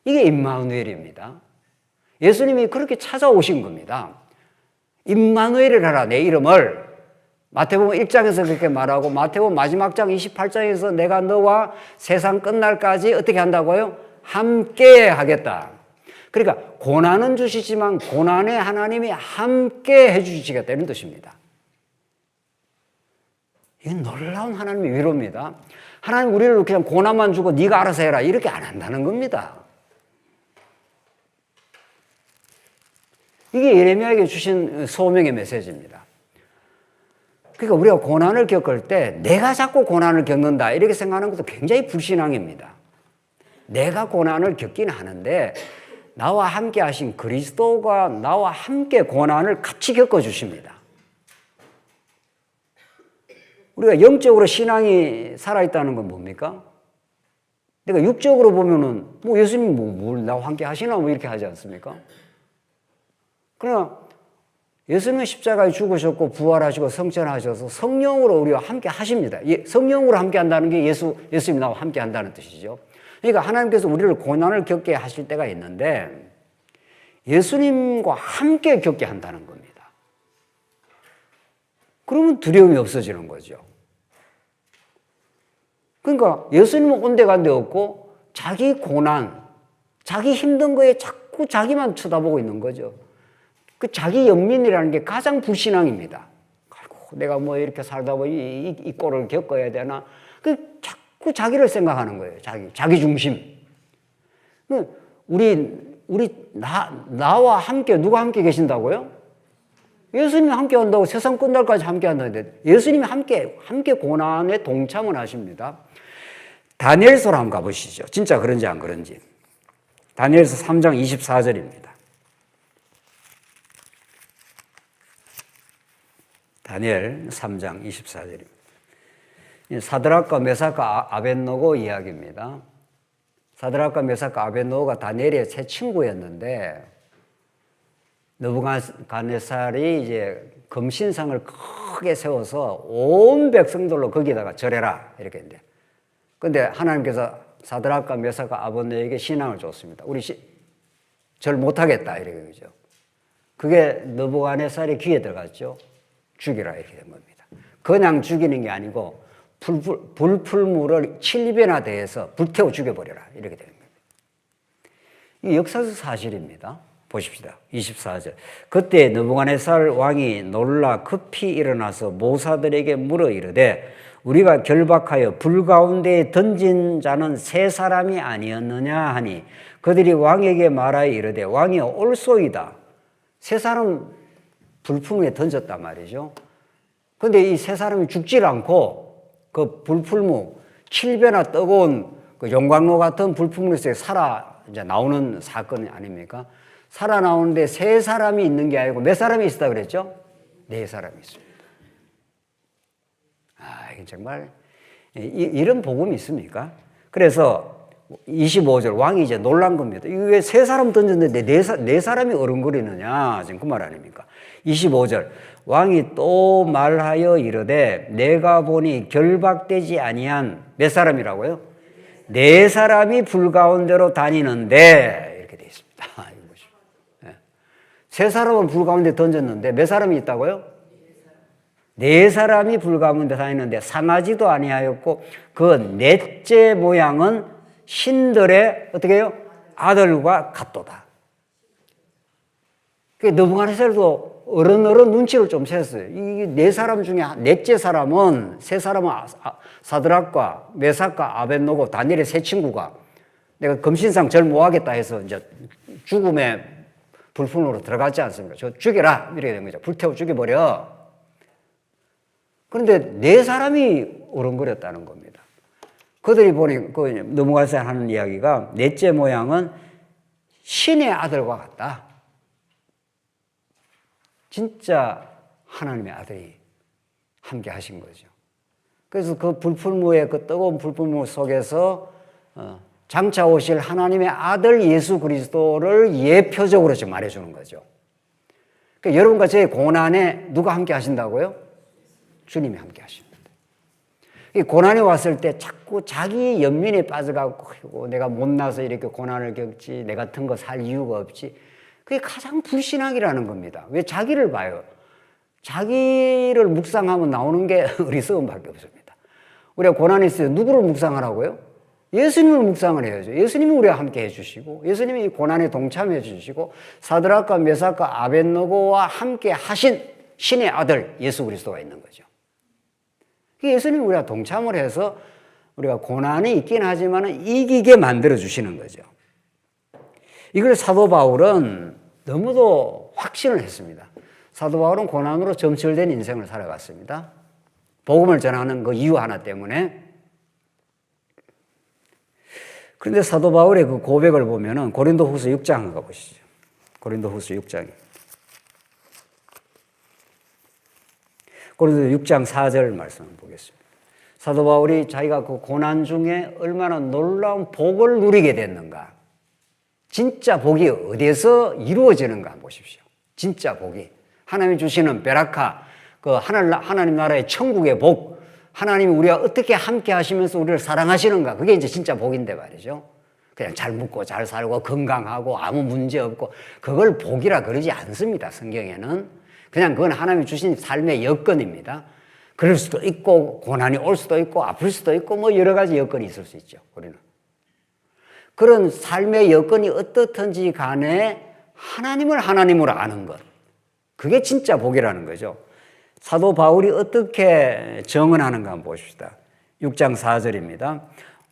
이게 임마누엘입니다. 예수님이 그렇게 찾아오신 겁니다. 임마누엘이라 내 이름을 마태복음 1장에서 그렇게 말하고 마태복음 마지막 장 28장에서 내가 너와 세상 끝날까지 어떻게 한다고요? 함께 하겠다. 그러니까 고난은 주시지만 고난에 하나님이 함께 해주시겠다 이런 뜻입니다. 이건 놀라운 하나님의 위로입니다. 하나님 우리를 그냥 고난만 주고 네가 알아서 해라 이렇게 안 한다는 겁니다. 이게 예레미야에게 주신 소명의 메시지입니다. 그러니까 우리가 고난을 겪을 때 내가 자꾸 고난을 겪는다 이렇게 생각하는 것도 굉장히 불신앙입니다. 내가 고난을 겪긴 하는데 나와 함께 하신 그리스도가 나와 함께 고난을 같이 겪어주십니다. 우리가 영적으로 신앙이 살아있다는 건 뭡니까? 내가 육적으로 보면은 뭐 예수님 뭘 나와 함께 하시나 뭐 이렇게 하지 않습니까? 그러나 예수님은 십자가에 죽으셨고 부활하시고 성천하셔서 성령으로 우리와 함께 하십니다. 성령으로 함께 한다는 게 예수님 나와 함께 한다는 뜻이죠. 그러니까 하나님께서 우리를 고난을 겪게 하실 때가 있는데 예수님과 함께 겪게 한다는 겁니다. 그러면 두려움이 없어지는 거죠. 그러니까 예수님은 온데간데 없고 자기 고난, 자기 힘든 거에 자꾸 자기만 쳐다보고 있는 거죠. 그 자기 연민이라는 게 가장 불신앙입니다. 아이고, 내가 뭐 이렇게 살다 보니 이 꼴을 겪어야 되나? 그 자꾸 자기를 생각하는 거예요. 자기 중심. 나와 함께 누가 함께 계신다고요? 예수님이 함께 한다고 세상 끝날까지 함께 한다는데 예수님이 함께 고난에 동참을 하십니다. 다니엘서로 한번 가보시죠. 진짜 그런지 안 그런지. 다니엘서 3장 24절입니다. 다니엘 3장 24절입니다. 사드락과 메삭과 아벳노고 이야기입니다. 사드락과 메삭과 아벳노고가 다니엘의 새 친구였는데 느부갓네살이 이제 금신상을 크게 세워서 온 백성들로 거기다가 절해라 이렇게 했는데, 근데 하나님께서 사드락과 메삭과 아벳노고에게 신앙을 줬습니다. 우리 절 못하겠다 이렇게 그죠. 그게 느부갓네살의 귀에 들어갔죠. 죽이라 이렇게 된 겁니다. 그냥 죽이는 게 아니고 불풀물을 7배나 대해서 불태워 죽여버려라 이렇게 되는 겁니다. 이 역사적 사실입니다. 보십시다. 24절. 그때 느부갓네살 왕이 놀라 급히 일어나서 모사들에게 물어 이르되 우리가 결박하여 불 가운데에 던진 자는 세 사람이 아니었느냐 하니 그들이 왕에게 말하여 이르되 왕이 올소이다. 세 사람 불품에 던졌단 말이죠. 그런데 이 세 사람이 죽질 않고 그 불풀무 7배나 뜨거운 그 용광로 같은 불풀무에서 이제 나오는 사건 아닙니까? 살아나오는데 세 사람이 있는 게 아니고 몇 사람이 있었다 그랬죠? 네 사람이 있습니다. 이게 정말 이런 복음이 있습니까? 그래서 25절 왕이 이제 놀란 겁니다. 이게 왜 세 사람 던졌는데 네 사람이 어른거리느냐? 지금 그 말 아닙니까? 25절 왕이 또 말하여 이르되 내가 보니 결박되지 아니한 몇 사람이라고요? 네 사람이 불 가운데로 다니는데 이렇게 되어 있습니다. 세 사람은 불 가운데 던졌는데 몇 사람이 있다고요? 네 사람이 불 가운데 다니는데 상하지도 아니하였고 그 넷째 모양은 신들의 어떻게 해요? 아들과 같도다. 느부갓네살도 어른 눈치를 좀 챘어요. 이 네 사람 중에 넷째 사람은 세 사람은 사드락과 메삭과 아벳노고 다니엘의 세 친구가 내가 금신상 절 모하겠다 해서 이제 죽음의 불fun으로 들어갔지 않습니까? 저 죽여라 이렇게 된 거죠. 불태워 죽여버려. 그런데 네 사람이 어른거렸다는 겁니다. 그들이 보니 넘어가서 하는 이야기가 넷째 모양은 신의 아들과 같다. 진짜 하나님의 아들이 함께 하신 거죠. 그래서 그 불풀무의 그 뜨거운 불풀무 속에서 장차 오실 하나님의 아들 예수 그리스도를 예표적으로 지금 말해주는 거죠. 그러니까 여러분과 제 고난에 누가 함께 하신다고요? 주님이 함께 하십니다. 이 고난이 왔을 때 자꾸 자기 연민에 빠져가고 내가 못나서 이렇게 고난을 겪지, 내 같은 거 살 이유가 없지. 그게 가장 불신앙이라는 겁니다. 왜 자기를 봐요? 자기를 묵상하면 나오는 게 어리석음밖에 없습니다. 우리가 고난이 있어요. 누구를 묵상하라고요? 예수님을 묵상을 해야죠. 예수님이 우리와 함께 해주시고, 예수님이 이 고난에 동참해 주시고, 사드락과 메삭과 아벳노고와 함께 하신 신의 아들 예수 그리스도가 있는 거죠. 예수님이 우리가 동참을 해서 우리가 고난이 있긴 하지만 이기게 만들어 주시는 거죠. 이걸 사도 바울은 너무도 확신을 했습니다. 사도 바울은 고난으로 점철된 인생을 살아갔습니다. 복음을 전하는 그 이유 하나 때문에. 그런데 사도 바울의 그 고백을 보면은 고린도후서 6장 가보시죠. 고린도후서 6장입니다. 고린도서 6장 4절 말씀을 보겠습니다. 사도 바울이 자기가 그 고난 중에 얼마나 놀라운 복을 누리게 됐는가. 진짜 복이 어디에서 이루어지는가 한번 보십시오. 진짜 복이. 하나님이 주시는 베라카, 그 하나님 나라의 천국의 복, 하나님이 우리와 어떻게 함께 하시면서 우리를 사랑하시는가. 그게 이제 진짜 복인데 말이죠. 그냥 잘 먹고 잘 살고 건강하고 아무 문제 없고 그걸 복이라 그러지 않습니다. 성경에는. 그냥 그건 하나님이 주신 삶의 여건입니다. 그럴 수도 있고 고난이 올 수도 있고 아플 수도 있고 뭐 여러 가지 여건이 있을 수 있죠. 우리는. 그런 삶의 여건이 어떻든지 간에 하나님을 하나님으로 아는 것. 그게 진짜 복이라는 거죠. 사도 바울이 어떻게 정언하는가 한번 보십시다. 6장 4절입니다.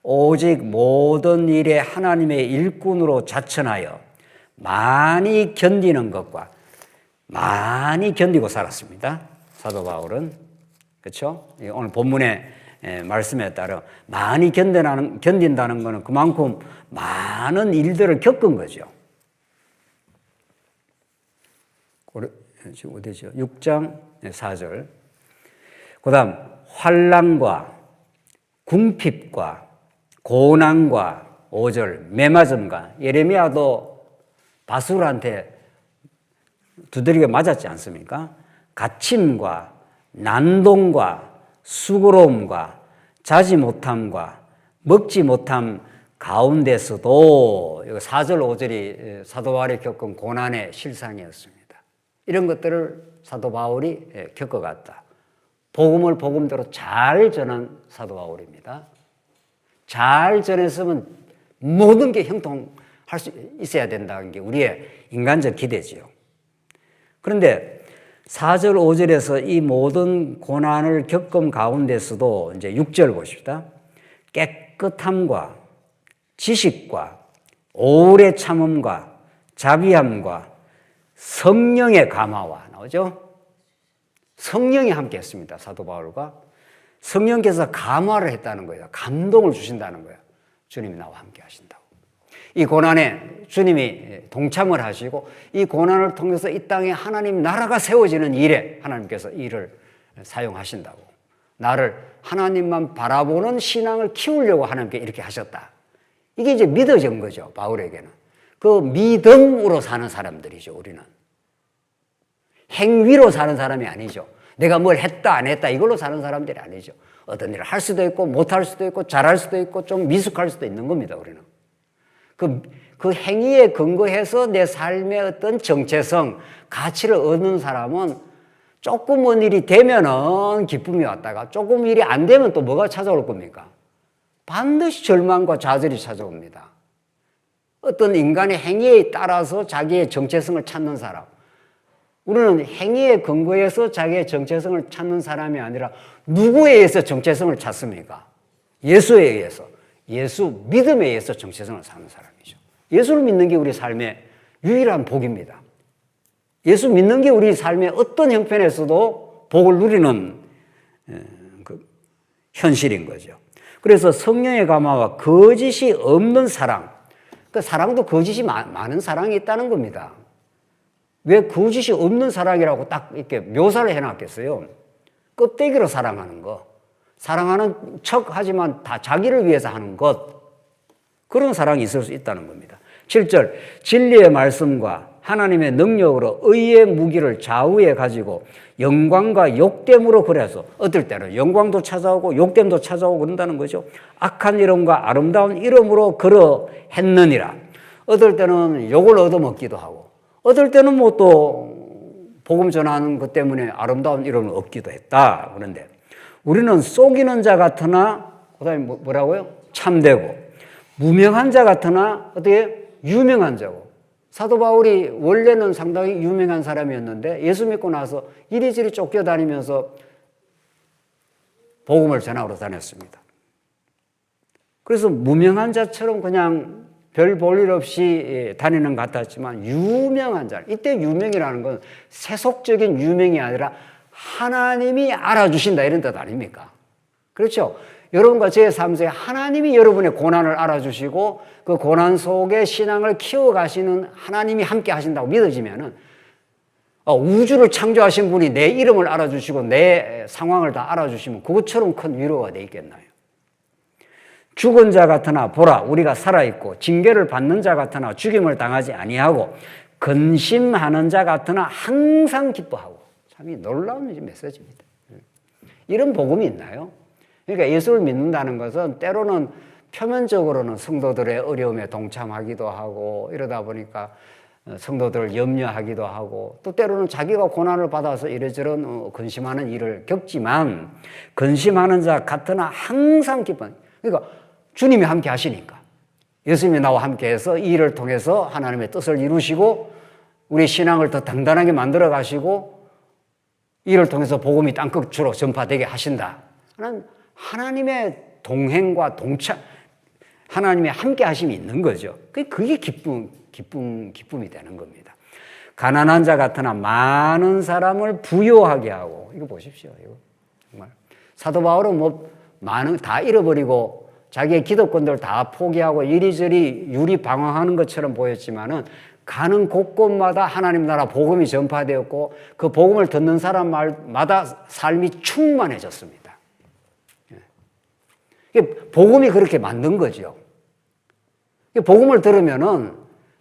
오직 모든 일에 하나님의 일꾼으로 자천하여 많이 견디는 것과 많이 견디고 살았습니다. 사도 바울은. 그렇죠? 오늘 본문의 말씀에 따라 많이 견딘다는 것은 그만큼 많은 일들을 겪은 거죠. 지금 어디죠? 6장 4절. 그 다음 환난과 궁핍과 고난과 5절 매맞음과 예레미야도 바술한테 두드리게 맞았지 않습니까? 갇힘과 난동과 수고로움과 자지 못함과 먹지 못함 가운데서도 4절 5절이 사도 바울이 겪은 고난의 실상이었습니다. 이런 것들을 사도 바울이 겪어갔다. 복음을 복음대로 잘 전한 사도 바울입니다. 잘 전했으면 모든 게 형통할 수 있어야 된다는 게 우리의 인간적 기대지요. 그런데 4절, 5절에서 이 모든 고난을 겪음 가운데서도 이제 6절 보십시다. 깨끗함과 지식과 오래 참음과 자비함과 성령의 감화와 나오죠? 성령이 함께 했습니다. 사도 바울과. 성령께서 감화를 했다는 거예요. 감동을 주신다는 거예요. 주님이 나와 함께 하신다고. 이 고난에 주님이 동참을 하시고 이 고난을 통해서 이 땅에 하나님 나라가 세워지는 일에 하나님께서 이를 사용하신다고. 나를 하나님만 바라보는 신앙을 키우려고 하나님께 이렇게 하셨다. 이게 이제 믿어진 거죠. 바울에게는. 그 믿음으로 사는 사람들이죠. 우리는. 행위로 사는 사람이 아니죠. 내가 뭘 했다 안 했다 이걸로 사는 사람들이 아니죠. 어떤 일을 할 수도 있고 못할 수도 있고 잘할 수도 있고 좀 미숙할 수도 있는 겁니다. 우리는. 그 행위에 근거해서 내 삶의 어떤 정체성, 가치를 얻는 사람은 조금은 일이 되면은 기쁨이 왔다가 조금 일이 안 되면 또 뭐가 찾아올 겁니까? 반드시 절망과 좌절이 찾아옵니다. 어떤 인간의 행위에 따라서 자기의 정체성을 찾는 사람. 우리는 행위에 근거해서 자기의 정체성을 찾는 사람이 아니라 누구에 의해서 정체성을 찾습니까? 예수에 의해서. 예수 믿음에 의해서 정체성을 사는 사람이죠. 예수를 믿는 게 우리 삶의 유일한 복입니다. 예수 믿는 게 우리 삶의 어떤 형편에서도 복을 누리는 그 현실인 거죠. 그래서 성령의 감화와 거짓이 없는 사랑, 그 사랑도 거짓이 많은 사랑이 있다는 겁니다. 왜 거짓이 없는 사랑이라고 딱 이렇게 묘사를 해놨겠어요? 껍데기로 사랑하는 거, 사랑하는 척 하지만 다 자기를 위해서 하는 것, 그런 사랑이 있을 수 있다는 겁니다. 7절, 진리의 말씀과 하나님의 능력으로 의의 무기를 좌우에 가지고 영광과 욕됨으로 그래서 어떨 때는 영광도 찾아오고 욕됨도 찾아오고 그런다는 거죠. 악한 이름과 아름다운 이름으로 그러했느니라. 어떨 때는 욕을 얻어먹기도 하고 어떨 때는 뭐 또 복음 전하는 것 때문에 아름다운 이름을 얻기도 했다. 그런데 우리는 속이는 자 같으나 그다음에 뭐라고요? 참되고 무명한 자 같으나 어떻게 유명한 자고. 사도 바울이 원래는 상당히 유명한 사람이었는데 예수 믿고 나서 이리저리 쫓겨다니면서 복음을 전하러 다녔습니다. 그래서 무명한 자처럼 그냥 별 볼 일 없이 다니는 것 같았지만 유명한 자, 이때 유명이라는 건 세속적인 유명이 아니라 하나님이 알아주신다 이런 뜻 아닙니까? 그렇죠? 여러분과 제 삶에 하나님이 여러분의 고난을 알아주시고 그 고난 속에 신앙을 키워가시는 하나님이 함께 하신다고 믿어지면은 우주를 창조하신 분이 내 이름을 알아주시고 내 상황을 다 알아주시면 그것처럼 큰 위로가 돼 있겠나요? 죽은 자 같으나 보라 우리가 살아있고 징계를 받는 자 같으나 죽임을 당하지 아니하고 근심하는 자 같으나 항상 기뻐하고. 참 놀라운 메시지입니다. 이런 복음이 있나요? 그러니까 예수를 믿는다는 것은 때로는 표면적으로는 성도들의 어려움에 동참하기도 하고 이러다 보니까 성도들을 염려하기도 하고 또 때로는 자기가 고난을 받아서 이래저런 근심하는 일을 겪지만 근심하는 자 같으나 항상 기뻐. 그러니까 주님이 함께 하시니까 예수님이 나와 함께 해서 이 일을 통해서 하나님의 뜻을 이루시고 우리 신앙을 더 단단하게 만들어 가시고 이 일을 통해서 복음이 땅끝으로 전파되게 하신다. 하나님의 동행과 동참, 하나님의 함께 하심이 있는 거죠. 그게 기쁨이 되는 겁니다. 가난한 자 같으나 많은 사람을 부요하게 하고. 이거 보십시오. 이거 정말 사도 바울은 뭐 많은 다 잃어버리고 자기의 기득권들 다 포기하고 이리저리 유리방황하는 것처럼 보였지만은 가는 곳곳마다 하나님 나라 복음이 전파되었고 그 복음을 듣는 사람마다 삶이 충만해졌습니다. 복음이 그렇게 만든 거죠. 복음을 들으면은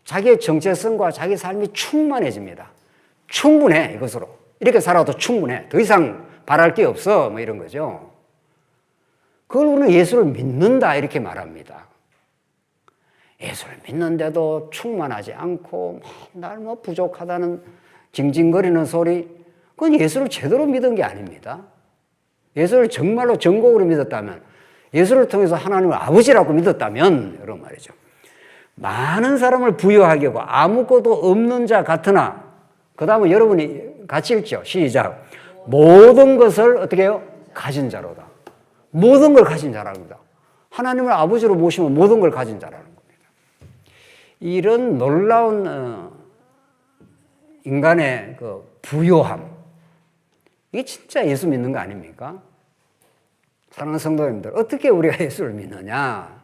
자기의 정체성과 자기 삶이 충만해집니다. 충분해, 이것으로. 이렇게 살아도 충분해. 더 이상 바랄 게 없어. 뭐 이런 거죠. 그걸 우리는 예수를 믿는다. 이렇게 말합니다. 예수를 믿는데도 충만하지 않고, 날 부족하다는 징징거리는 소리. 그건 예수를 제대로 믿은 게 아닙니다. 예수를 정말로 전곡으로 믿었다면, 예수를 통해서 하나님을 아버지라고 믿었다면, 이런 말이죠. 많은 사람을 부유하게 하고 아무것도 없는 자 같으나, 그 다음에 여러분이 같이 읽죠. 시작. 모든 것을 어떻게 해요? 가진 자로다. 모든 걸 가진 자랍니다. 하나님을 아버지로 모시면 모든 걸 가진 자라는 겁니다. 이런 놀라운 인간의 그 부요함, 이게 진짜 예수 믿는 거 아닙니까? 사랑하는 성도님들, 어떻게 우리가 예수를 믿느냐?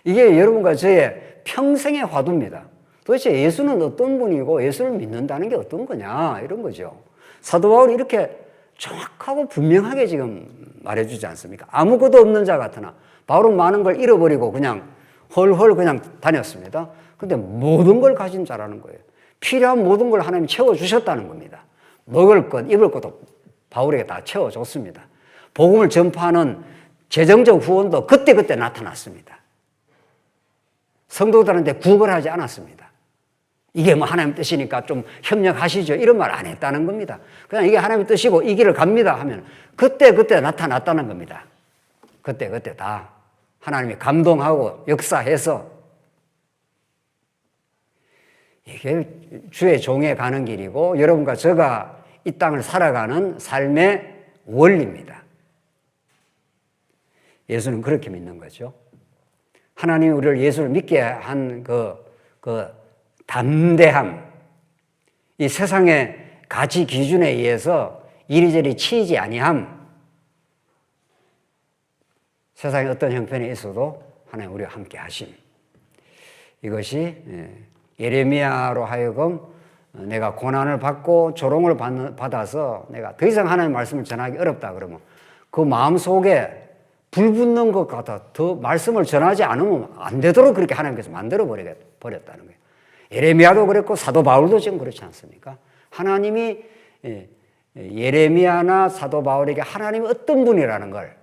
이게 여러분과 저의 평생의 화두입니다. 도대체 예수는 어떤 분이고 예수를 믿는다는 게 어떤 거냐? 이런 거죠. 사도 바울이 이렇게 정확하고 분명하게 지금 말해주지 않습니까? 아무것도 없는 자 같으나 바울은 많은 걸 잃어버리고 그냥 헐헐 그냥 다녔습니다. 근데 모든 걸 가진 자라는 거예요. 필요한 모든 걸 하나님이 채워주셨다는 겁니다. 먹을 것, 입을 것도 바울에게 다 채워줬습니다. 복음을 전파하는 재정적 후원도 그때그때 나타났습니다. 성도들한테 구걸하지 않았습니다. 이게 뭐 하나님 뜻이니까 좀 협력하시죠. 이런 말 안 했다는 겁니다. 그냥 이게 하나님 뜻이고 이 길을 갑니다 하면 그때그때 나타났다는 겁니다. 그때그때 다 하나님이 감동하고 역사해서 이게 주의 종에 가는 길이고 여러분과 저가 이 땅을 살아가는 삶의 원리입니다. 예수는 그렇게 믿는 거죠. 하나님이 우리를 예수를 믿게 한 그 담대함, 이 세상의 가치 기준에 의해서 이리저리 치이지 아니함. 세상에 어떤 형편이 있어도 하나님 우리와 함께 하심. 이것이 예레미야로 하여금 내가 고난을 받고 조롱을 받아서 내가 더 이상 하나님의 말씀을 전하기 어렵다 그러면 그 마음속에 불 붙는 것 같아 더 말씀을 전하지 않으면 안 되도록 그렇게 하나님께서 만들어 버렸다는 거예요. 예레미야도 그랬고 사도 바울도 지금 그렇지 않습니까? 하나님이 예레미야나 사도 바울에게 하나님이 어떤 분이라는 걸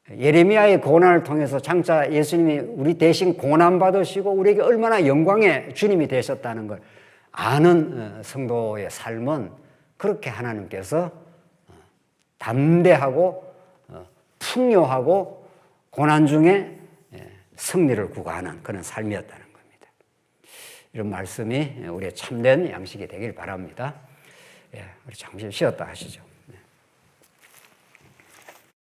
예레미야의 고난을 통해서 장차 예수님이 우리 대신 고난받으시고 우리에게 얼마나 영광의 주님이 되셨다는 걸 아는 성도의 삶은 그렇게 하나님께서 담대하고 풍요하고 고난 중에 승리를 구가하는 그런 삶이었다는 겁니다. 이런 말씀이 우리의 참된 양식이 되길 바랍니다. 우리 잠시 쉬었다 하시죠.